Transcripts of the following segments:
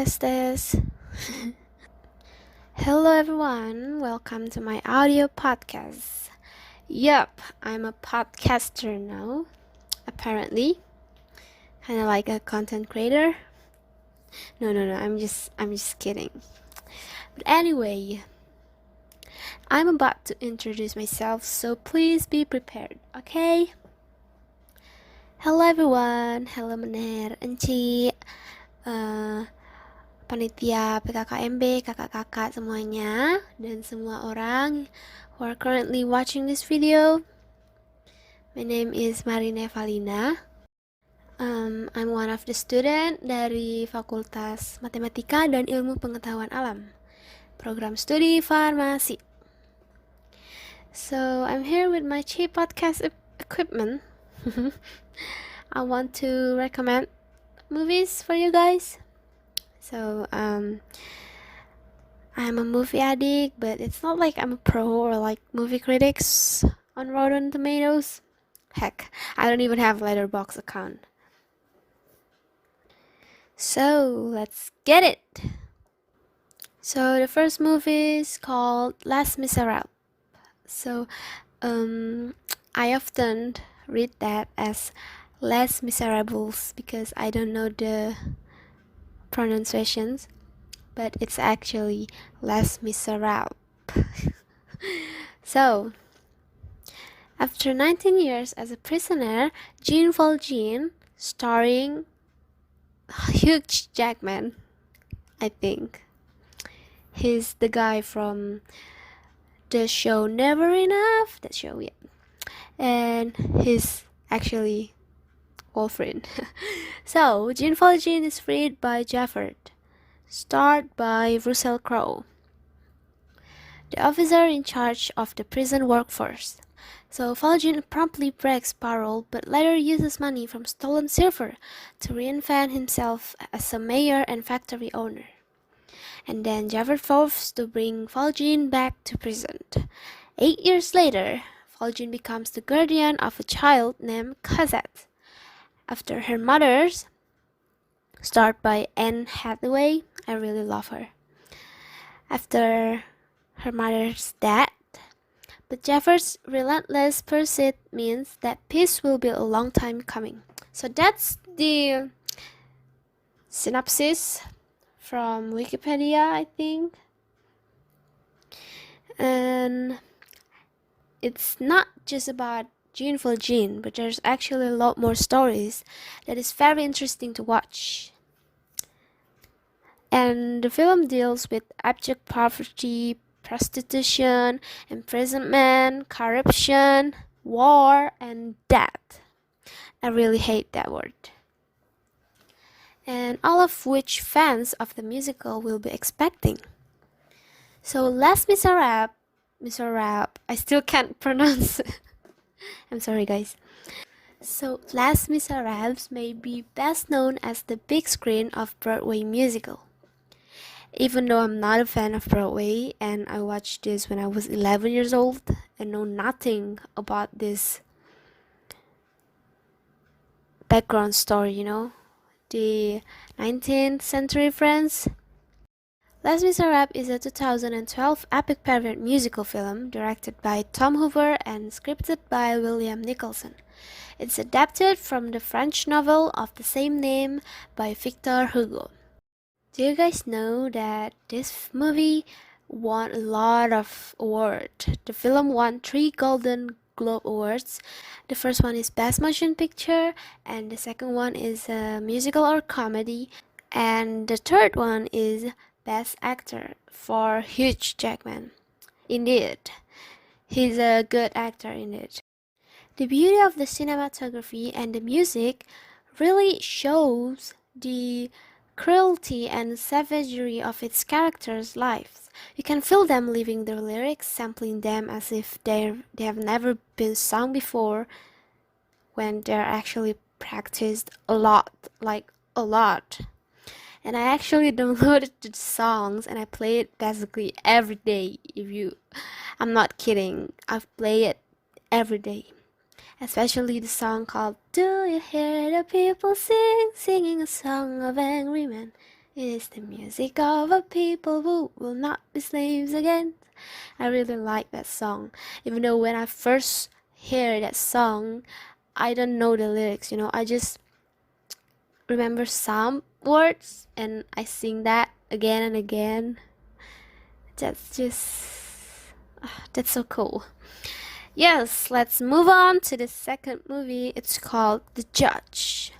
Test. Hello everyone, welcome to my audio podcast. Yup, I'm a podcaster now, apparently. Kind of like a content creator. No, I'm just kidding. But anyway, I'm about to introduce myself, so please be prepared, okay? Hello everyone, hello Mener, Enci, panitia PKKMB, kakak-kakak semuanya, dan semua orang who are currently watching this video. My name is MARINI EVALINA. I'm one of the student dari Fakultas Matematika dan Ilmu Pengetahuan Alam, program studi FARMASI. So I'm here with my cheap podcast equipment. I want to recommend movies for you guys. So I'm a movie addict, but it's not like I'm a pro or like movie critics on Rotten Tomatoes. Heck, I don't even have a Letterboxd account. So let's get it. So the first movie is called Les Miserables. So I often read that as Les Miserables because I don't know the pronunciations, but it's actually Les Miserables. So, after 19 years as a prisoner, Jean Valjean, starring Hugh Jackman, I think. He's the guy from the show Never Enough, that show, yeah. And he's actually Wolverine. So, Jean Valjean is freed by Javert, starred by Russell Crowe, the officer in charge of the prison workforce. So Valjean promptly breaks parole, but later uses money from stolen silver to reinvent himself as a mayor and factory owner. And then Javert vows to bring Valjean back to prison. 8 years later, Valjean becomes the guardian of a child named Cosette. After her mother's, starred by Anne Hathaway, I really love her. After her mother's death, but Javert's relentless pursuit means that peace will be a long time coming. So that's the synopsis from Wikipedia, I think. And it's not just about Jean Valjean, but there's actually a lot more stories that is very interesting to watch. And the film deals with abject poverty, prostitution, imprisonment, corruption, war, and death. I really hate that word. And all of which fans of the musical will be expecting. So Les Miserables, I still can't pronounce it. I'm sorry guys. So Les Miserables may be best known as the big screen of Broadway musical. Even though I'm not a fan of Broadway and I watched this when I was 11 years old and know nothing about this background story, the 19th century France. Les Miserables is a 2012 epic period musical film directed by Tom Hoover and scripted by William Nicholson. It's adapted from the French novel of the same name by Victor Hugo. Do you guys know that this movie won a lot of awards? The film won 3 Golden Globe Awards. The first one is Best Motion Picture, and the second one is a musical or comedy, and the third one is Best Actor for Hugh Jackman. Indeed, he's a good actor in it. The beauty of the cinematography and the music really shows the cruelty and savagery of its characters' lives. You can feel them living their lyrics, sampling them as if they have never been sung before, when they're actually practiced a lot, like a lot. And I actually downloaded the songs and I play it basically every day. I'm not kidding, I play it every day. Especially the song called Do You Hear the People Singing a Song of Angry Men. It is the music of a people who will not be slaves again. I really like that song. Even though when I first hear that song, I don't know the lyrics, I just remember some words and I sing that again and again. That's so cool. Yes, let's move on to the second movie. It's called The Judge.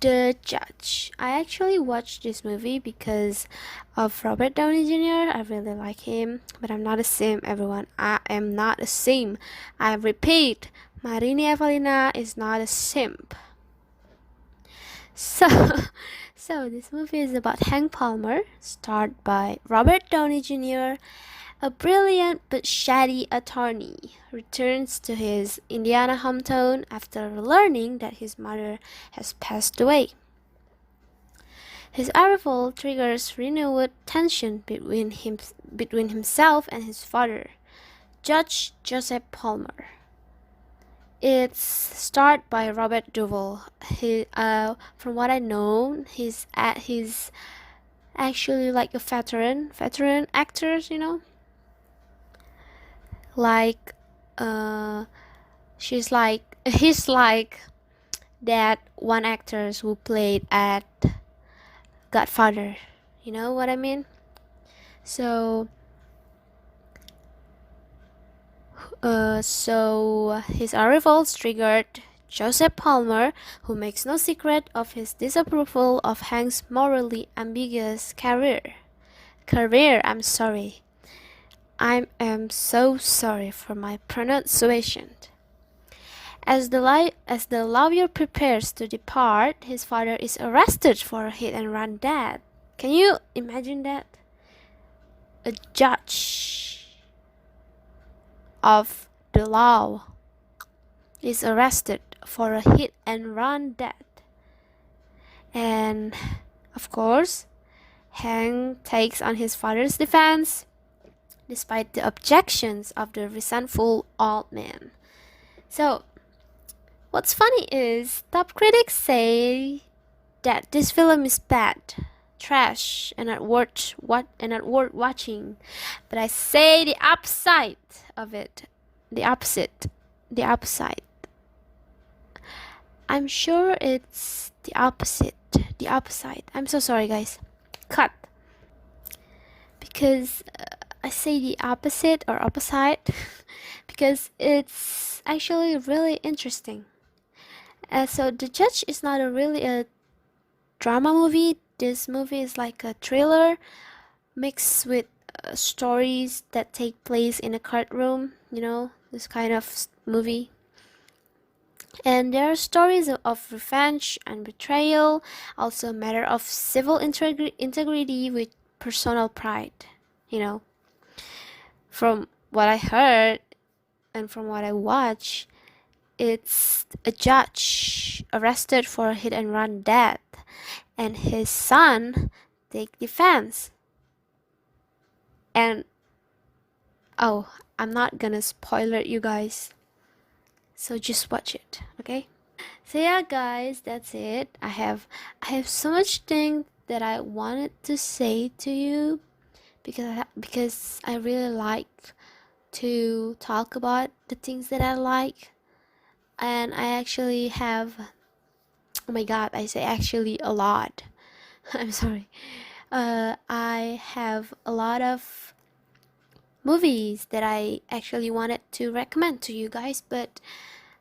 The Judge. I actually watched this movie because of Robert Downey Jr. I really like him, but I'm not a sim, everyone. I am not a sim. I repeat, MARINI EVALINA is not a simp. So, so this movie is about Hank Palmer, starred by Robert Downey Jr., a brilliant but shady attorney returns to his Indiana hometown after learning that his mother has passed away. His arrival triggers renewed tension between himself and his father, Judge Joseph Palmer. It's starred by Robert Duvall. From what I know, he's actually like a veteran actors, like he's like that one actress who played at Godfather. You know what I mean? So his arrival triggered Joseph Palmer, who makes no secret of his disapproval of Hank's morally ambiguous career. I'm sorry. I am so sorry for my pronunciation. As the lawyer prepares to depart, his father is arrested for a hit-and-run death. Can you imagine that? A judge of the law is arrested for a hit-and-run death. And, of course, Hank takes on his father's defense, despite the objections of the resentful old man. So, what's funny is top critics say that this film is bad, trash, and not worth watching. But I say the upside of it, the opposite. I'm sure it's the opposite. The upside. I'm so sorry, guys. Cut. Because I say the opposite or opposite because it's actually really interesting. So The Judge is not really a drama movie. This movie is like a thriller mixed with stories that take place in a courtroom, this kind of movie. And there are stories of revenge and betrayal, also a matter of civil integrity with personal pride, From what I heard and from what I watched, it's a judge arrested for a hit-and-run death, and his son take defense. And I'm not gonna spoil it, you guys. So just watch it, okay? So yeah, guys, that's it. I have so much things that I wanted to say to you because I really like to talk about the things that I like, and I actually have. Oh my God, I say actually a lot. I'm sorry. I have a lot of movies that I actually wanted to recommend to you guys, but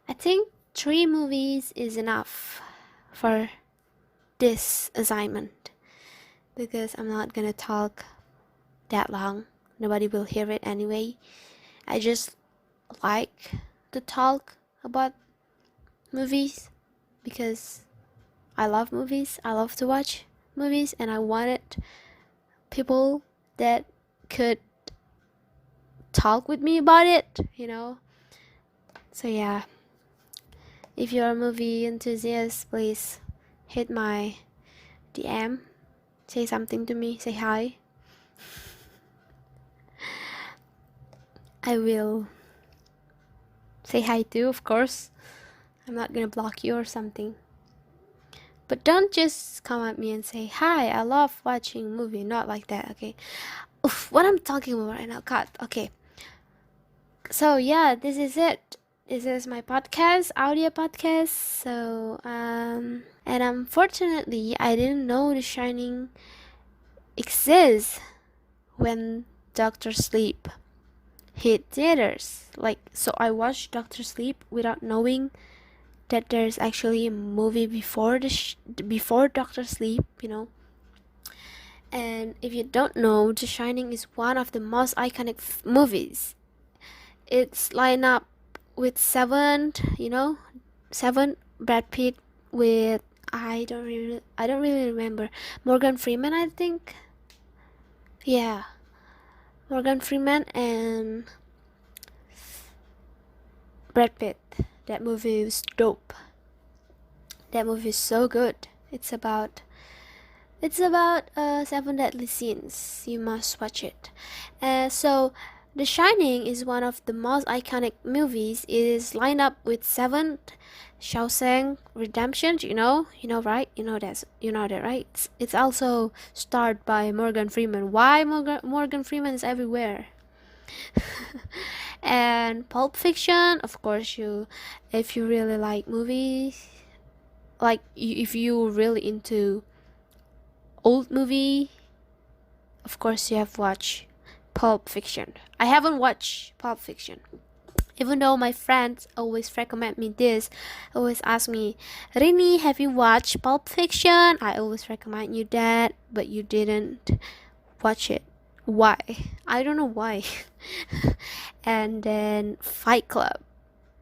I think 3 movies is enough for this assignment because I'm not gonna talk that long. Nobody will hear it anyway. I just like to talk about movies because I love movies. I love to watch movies, and I wanted people that could talk with me about it, So yeah, if you're a movie enthusiast, please hit my DM, say something to me, say hi. I will say hi too, of course. I'm not gonna block you or something. But don't just come at me and say, hi, I love watching movie. Not like that, okay? Oof, what I'm talking about right now, God. Okay. So yeah, this is it. This is my podcast, audio podcast. So and unfortunately I didn't know The Shining exists when Doctor Sleep hit theaters. Like, so I watched Doctor Sleep without knowing that there's actually a movie before before Doctor Sleep, you know. And if you don't know, The Shining is one of the most iconic movies. It's lined up with seven Brad Pitt with I don't really remember, Morgan Freeman, I think. Yeah, Morgan Freeman and Brad Pitt. That movie was dope. That movie is so good. It's about seven deadly sins. You must watch it. So The Shining is one of the most iconic movies. It is lined up with seven Shawshank Redemption. Right? You know that, right? It's also starred by Morgan Freeman. Why Morgan Freeman is everywhere? And Pulp Fiction, of course. If you really like movies, like if you really into old movie, of course you have watched Pulp Fiction. I haven't watched Pulp Fiction, even though my friends always recommend me this, always ask me, Rini, have you watched Pulp Fiction? I always recommend you that, but you didn't watch it. Why? I don't know why. And then Fight Club.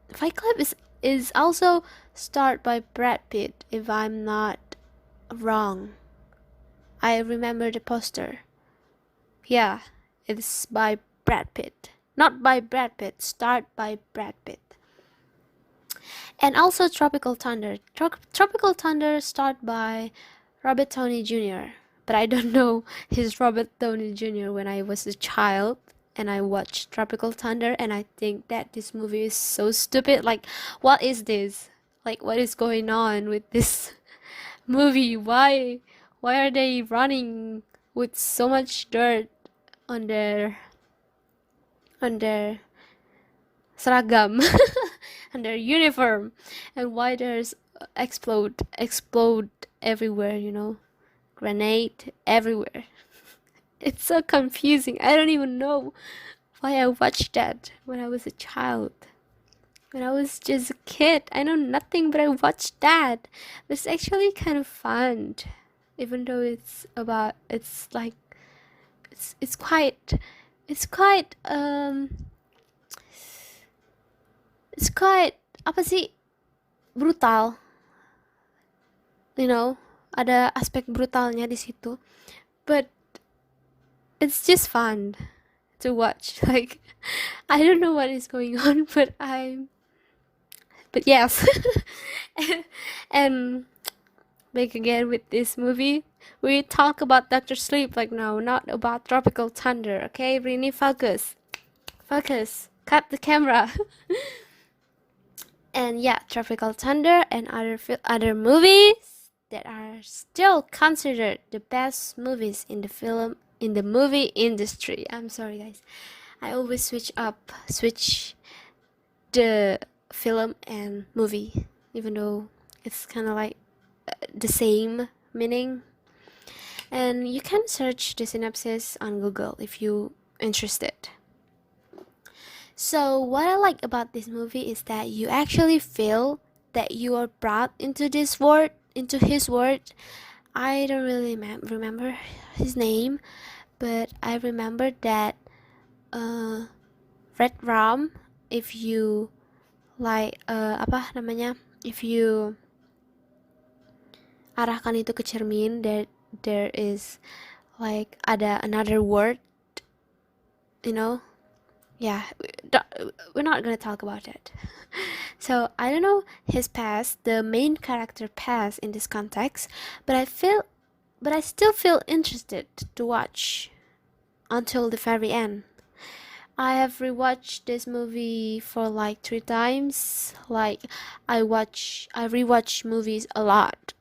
Fight Club is also starred by Brad Pitt, if I'm not wrong. I remember the poster. Yeah, it's by Brad Pitt. Not by Brad Pitt, starred by Brad Pitt. And also Tropical Thunder. Tropical Thunder starred by Robert Downey Jr. But I don't know his Robert Downey Jr. when I was a child. And I watched Tropical Thunder, and I think that this movie is so stupid. Like, what is this? Like, what is going on with this movie? Why are they running with so much dirt on their seragam, on their uniform, and why there's explode everywhere? Grenade everywhere. It's so confusing. I don't even know why I watched that when I was a child. When I was just a kid, I know nothing, but I watched that. It's actually kind of fun, even though it's quite apa sih, brutal. Ada aspek brutalnya di situ. But it's just fun to watch. Like, I don't know what is going on, but yes. And back again with this movie, we talk about Doctor Sleep, like, no, not about Tropical Thunder. Okay, Rini, focus, cut the camera. And yeah, Tropical Thunder and other movies that are still considered the best movies in the movie industry. I'm sorry, guys. I always switch the film and movie, even though it's kind of like the same meaning. And you can search the synopsis on Google if you interested. So what I like about this movie is that you actually feel that you are brought into his world. I don't really remember his name, but I remember that Red Rum, if you like if you arahkan itu ke cermin, there is like ada another word, yeah, we're not gonna talk about it. So I don't know his past, the main character past in this context, but I still feel interested to watch until the very end. I have rewatched this movie for like 3 times. Like, I rewatch movies a lot.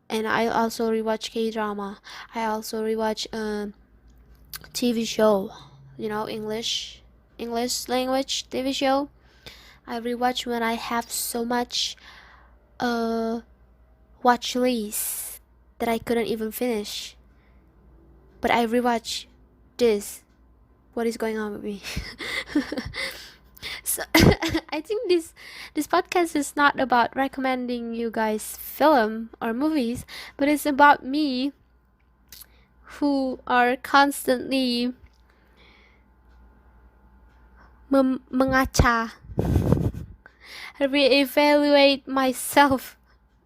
and I also rewatch K-drama. I also rewatch TV show, English language TV show. I rewatch when I have so much watch list that I couldn't even finish. But I rewatch this. What is going on with me? So I think this podcast is not about recommending you guys film or movies, but it's about me who are constantly mengaca, reevaluate myself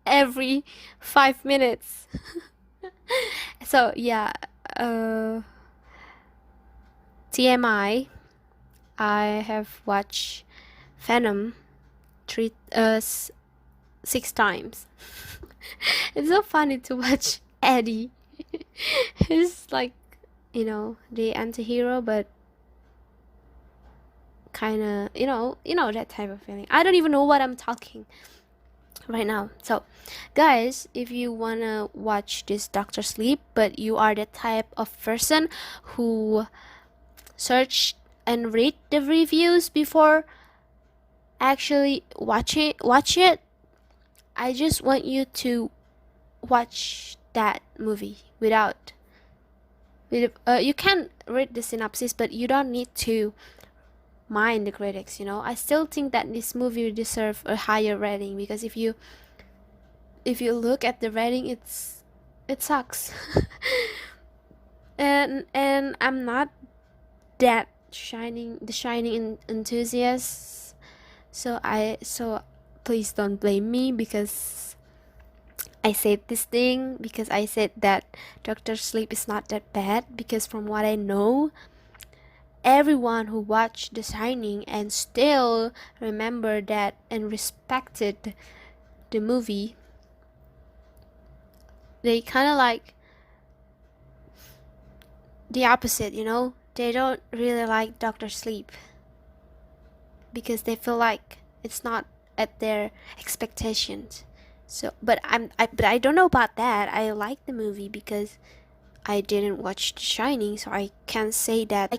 every 5 minutes. So yeah, TMI, I have watched Venom 6 times. It's so funny to watch Eddie. He's like, the anti-hero, but kind of, that type of feeling. I don't even know what I'm talking right now. So guys, if you wanna watch this Doctor Sleep, but you are the type of person who search and read the reviews before actually watch it, I just want you to watch that movie you can read the synopsis, but you don't need to mind the critics. I still think that this movie deserves a higher rating, because if you look at the rating, it sucks. and I'm not that the Shining enthusiast, so please don't blame me because I said this thing, because I said that Doctor Sleep is not that bad, because from what I know, everyone who watched The Shining and still remember that and respected the movie, they kind of like the opposite, they don't really like Doctor Sleep because they feel like it's not at their expectations. So, but I don't know about that. I like the movie because I didn't watch The Shining, so I can say that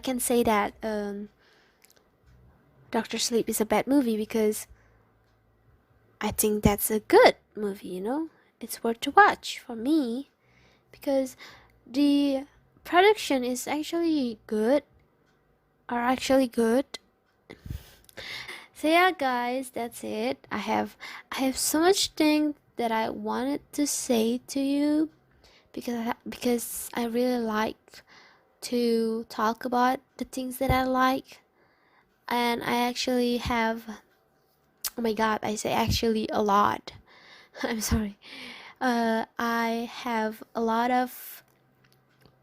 Doctor Sleep is a bad movie, because I think that's a good movie. It's worth to watch for me, because the production is actually good. So yeah, guys, that's it. I have so much things that I wanted to say to you, because I really like to talk about the things that I like, and I actually have, oh my god, I say actually a lot. I'm sorry. I have a lot of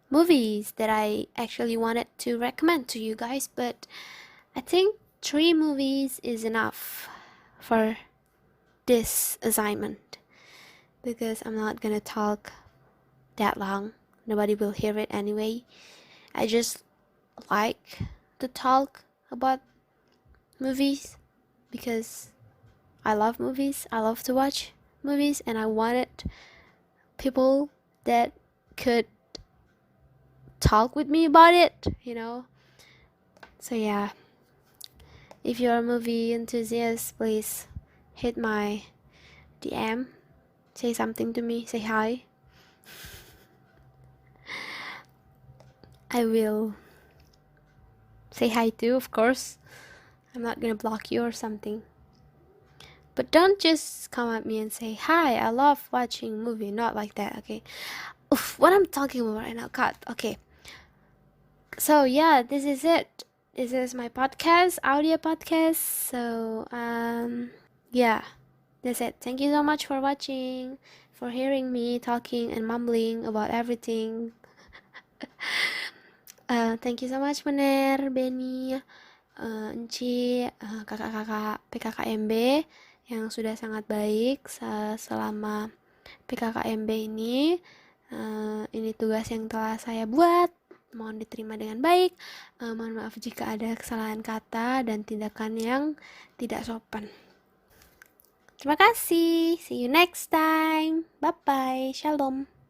movies that I actually wanted to recommend to you guys, but I think 3 movies is enough for this assignment, because I'm not gonna talk that long. Nobody will hear it anyway. I just like to talk about movies because I love movies. I love to watch movies, and I wanted people that could talk with me about it, So yeah, if you're a movie enthusiast, please hit my DM, say something to me, say hi. I will say hi too, of course. I'm not gonna block you or something. But don't just come at me and say, hi, I love watching movie. Not like that, okay? Oof, what I'm talking about right now, cut. Okay. So yeah, this is it. This is my audio podcast. So yeah, that's it. Thank you so much for watching, for hearing me talking and mumbling about everything. Thank you so much, Mener, Benny, Enci, kakak-kakak PKKMB yang sudah sangat baik selama PKKMB ini. Ini tugas yang telah saya buat. Mohon diterima dengan baik. Mohon maaf jika ada kesalahan kata dan tindakan yang tidak sopan. Terima kasih. See you next time. Bye bye. Shalom.